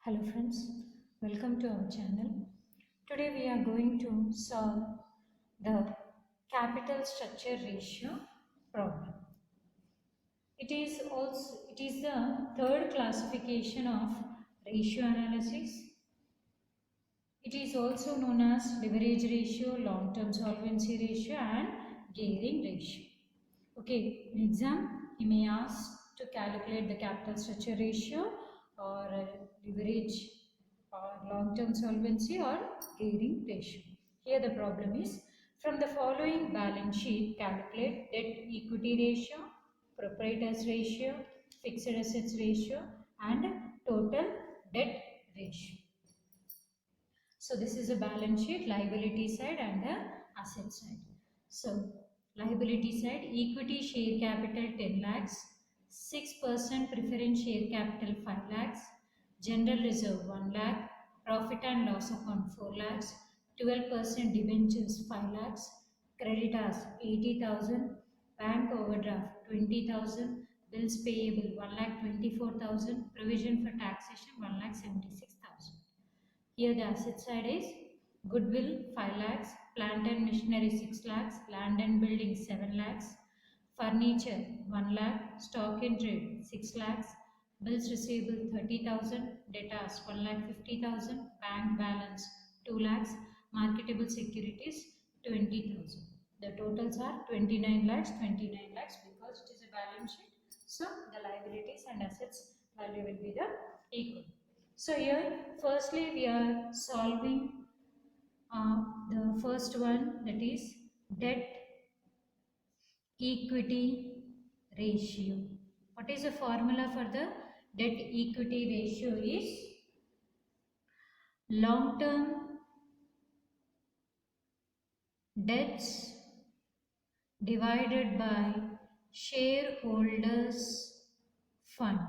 Hello friends, welcome to our channel. Today we are going to solve the capital structure ratio problem. It is the third classification of ratio analysis. It is also known as leverage ratio, long-term solvency ratio and gearing ratio. Okay, in exam he may ask to calculate the capital structure ratio or leverage or long-term solvency or gearing ratio. Here the problem is, from the following balance sheet calculate debt equity ratio, proprietors ratio, fixed assets ratio and total debt ratio. So this is a balance sheet, liability side and the asset side. So liability side, equity share capital 10 lakhs, 6% preference share capital 5 lakhs, general reserve 1 lakh, profit and loss account 4 lakhs, 12% debentures 5 lakhs, creditors 80,000, bank overdraft 20,000, bills payable 1,24,000, provision for taxation 1,76,000. Here the asset side is goodwill 5 lakhs, plant and machinery 6 lakhs, land and building 7 lakhs, furniture 1 lakh, stock in trade 6 lakhs, bills receivable 30,000, debtors 1,50,000, bank balance 2 lakhs, marketable securities 20,000. The totals are 29 lakhs, 29 lakhs because it is a balance sheet. So the liabilities and assets value will be the equal. So here firstly we are solving the first one, that is debt equity ratio. What is the formula for the debt equity ratio is long term debts divided by shareholders fund.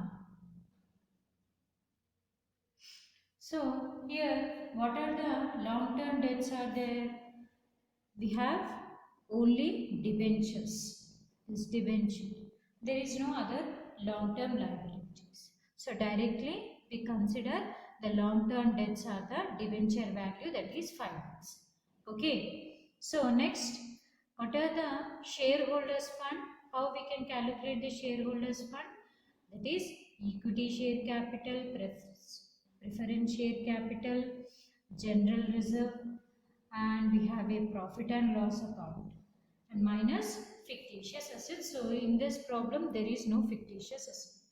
So here what are the long term debts are there? We have only debentures. This debenture. There is no other long-term liabilities. So directly we consider the long-term debts are the debenture value, that is 5 lakhs. Okay. So next, what are the shareholders fund? How we can calculate the shareholders fund? That is equity share capital, preference share capital, general reserve, and we have a profit and loss account and minus fictitious assets. So in this problem there is no fictitious asset.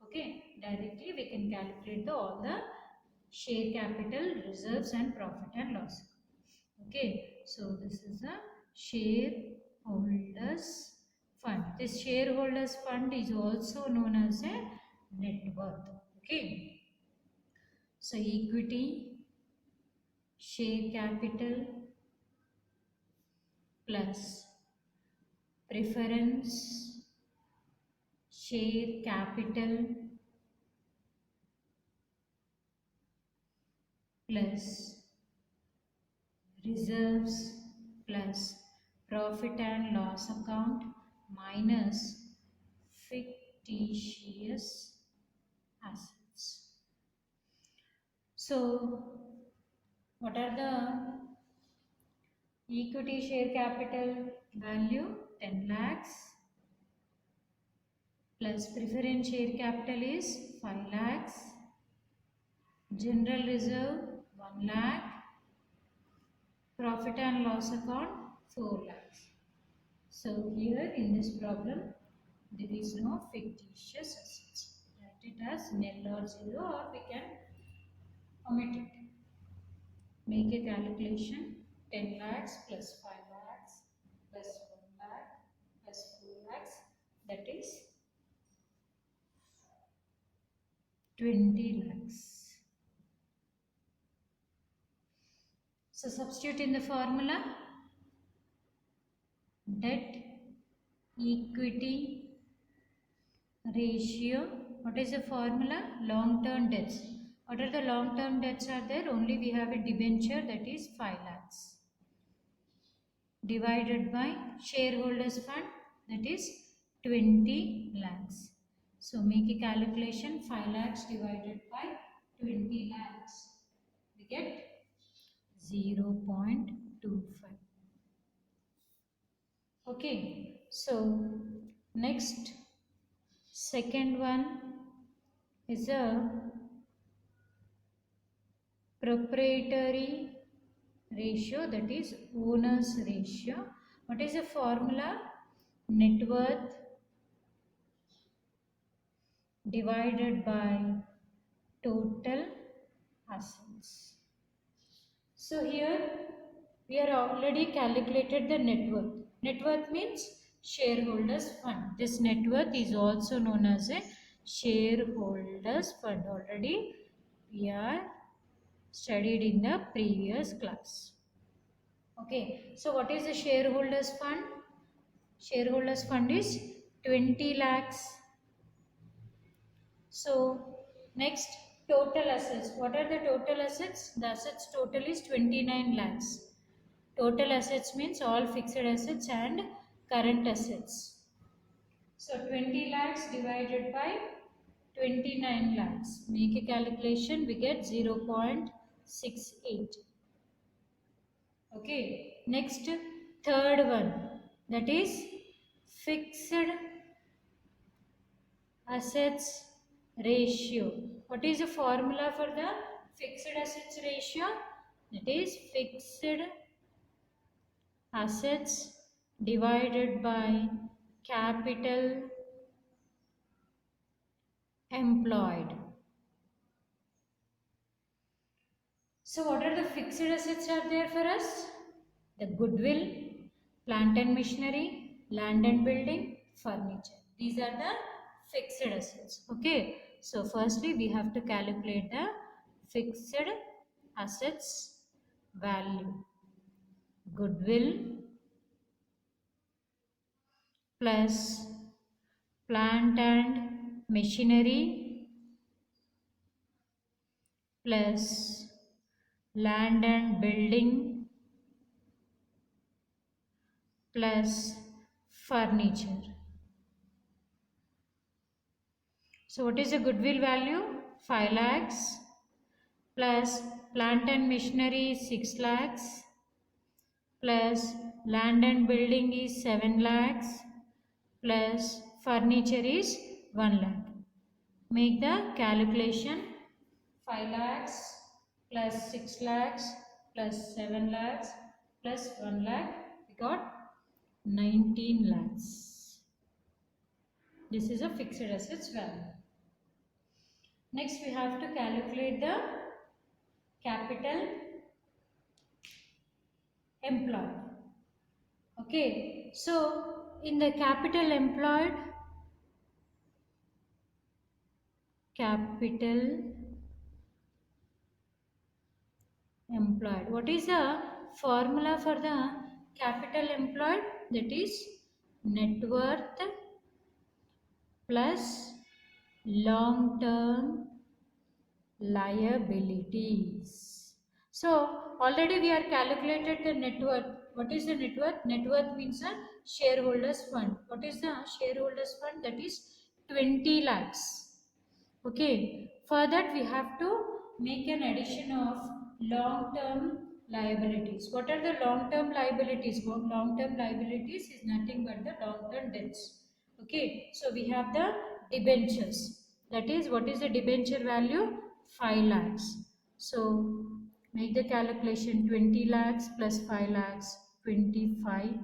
Okay, directly we can calculate all the share capital, reserves and profit and loss. Okay, so this is a shareholders fund. This shareholders fund is also known as a net worth. Okay, so equity share capital plus preference share capital plus reserves plus profit and loss account minus fictitious assets. So what are the equity share capital value? 10 lakhs plus preference share capital is 5 lakhs, general reserve 1 lakh, profit and loss account 4 lakhs. So here in this problem there is no fictitious assets. Write it as nil or 0 or we can omit it. Make a calculation. 10 lakhs plus 5 lakhs plus 1 lakh plus 4 lakhs, that is 20 lakhs. So substitute in the formula debt equity ratio. What is the formula? Long term debts. What are the long term debts are there? Only we have a debenture, that is 5 lakhs divided by shareholders fund, that is 20 lakhs. So make a calculation. 5 lakhs divided by 20 lakhs, we get 0.25. Okay, so next, second one is a proprietary ratio, that is owner's ratio. What is the formula? Net worth divided by total assets. So here we are already calculated the net worth. Net worth means shareholders fund. This net worth is also known as a shareholders fund. Already we are studied in the previous class. Okay, so what is the shareholders fund? Shareholders fund is 20 lakhs. So next, total assets. What are the total assets? The assets total is 29 lakhs. Total assets means all fixed assets and current assets. So 20 lakhs divided by 29 lakhs. Make a calculation, we get 0.68. Okay. Next, third one, that is fixed assets ratio. What is the formula for the fixed assets ratio? That is fixed assets divided by capital employed. So what are the fixed assets are there for us? The goodwill, plant and machinery, land and building, furniture. These are the fixed assets. Okay. So firstly we have to calculate the fixed assets value. Goodwill plus plant and machinery plus land and building plus furniture. So what is the goodwill value? 5 lakhs plus plant and machinery is 6 lakhs plus land and building is 7 lakhs plus furniture is 1 lakh. Make the calculation. 5 lakhs plus 6 lakhs plus 7 lakhs plus 1 lakh, we got 19 lakhs. This is a fixed assets value. Next we have to calculate the capital employed. Okay, so in the capital employed, what is the formula for the capital employed? That is net worth plus long term liabilities. So already we are calculated the net worth. What is the net worth? Net worth means a shareholders fund. What is the shareholders fund? That is 20 lakhs. Okay. For that we have to make an addition of long term liabilities. What are the long term liabilities? Long term liabilities is nothing but the long term debts. Okay. So we have the debentures. That is, what is the debenture value? 5 lakhs. So make the calculation. 20 lakhs plus 5 lakhs, 25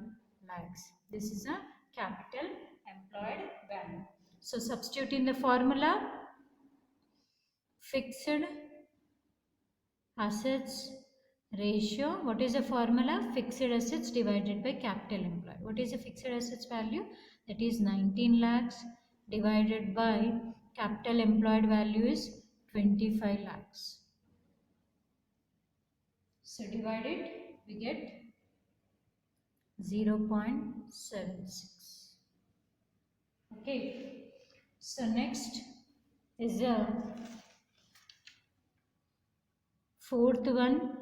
lakhs. This is a capital employed value. So substitute in the formula. Fixed assets ratio. What is the formula? Fixed assets divided by capital employed. What is the fixed assets value? That is 19 lakhs divided by capital employed value is 25 lakhs. So divide it, we get 0.76. Okay. So next is the fourth one,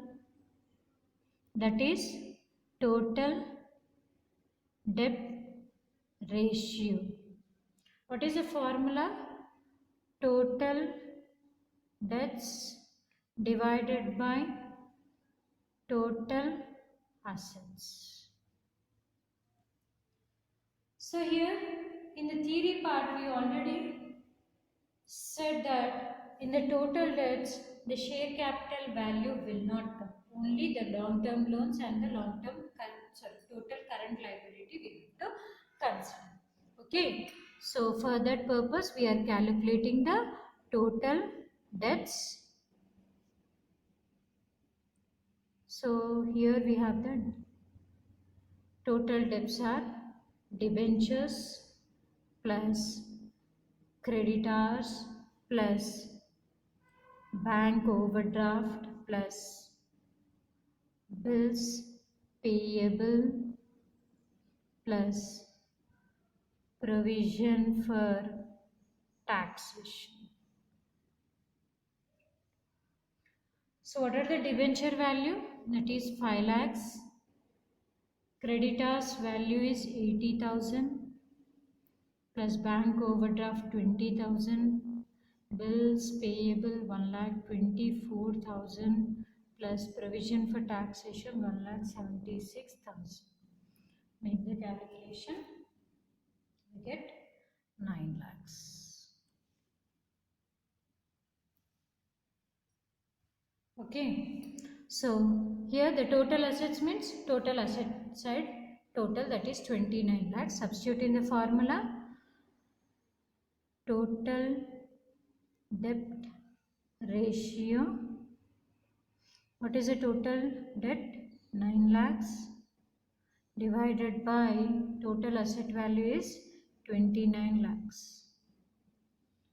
that is total debt ratio. What is the formula? Total debts divided by total assets. So here in the theory part we already said that in the total debts the share capital value will not come. Only the long term loans and the total current liability we have to consider. Okay. So for that purpose we are calculating the total debts. So here we have the total debts are debentures plus creditors plus bank overdraft plus bills payable plus provision for taxation. So what are the debenture value? That is 5 lakhs. Creditors value is 80,000 plus bank overdraft 20,000, bills payable 1,24,000 plus provision for taxation 1,76,000. Make the calculation, we get 9 lakhs. Okay, so here the total assets means total asset side total, that is 29 lakhs. Substitute in the formula. Total debt ratio. What is the total debt? 9 lakhs divided by total asset value is 29 lakhs.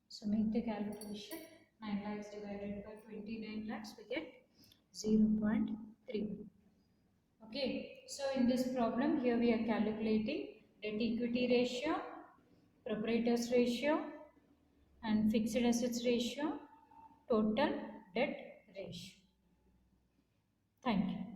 So make the calculation. 9 lakhs divided by 29 lakhs, we get 0.31. Okay, so in this problem here we are calculating debt equity ratio, proprietors ratio and fixed assets ratio, total debt ratio. Thank you.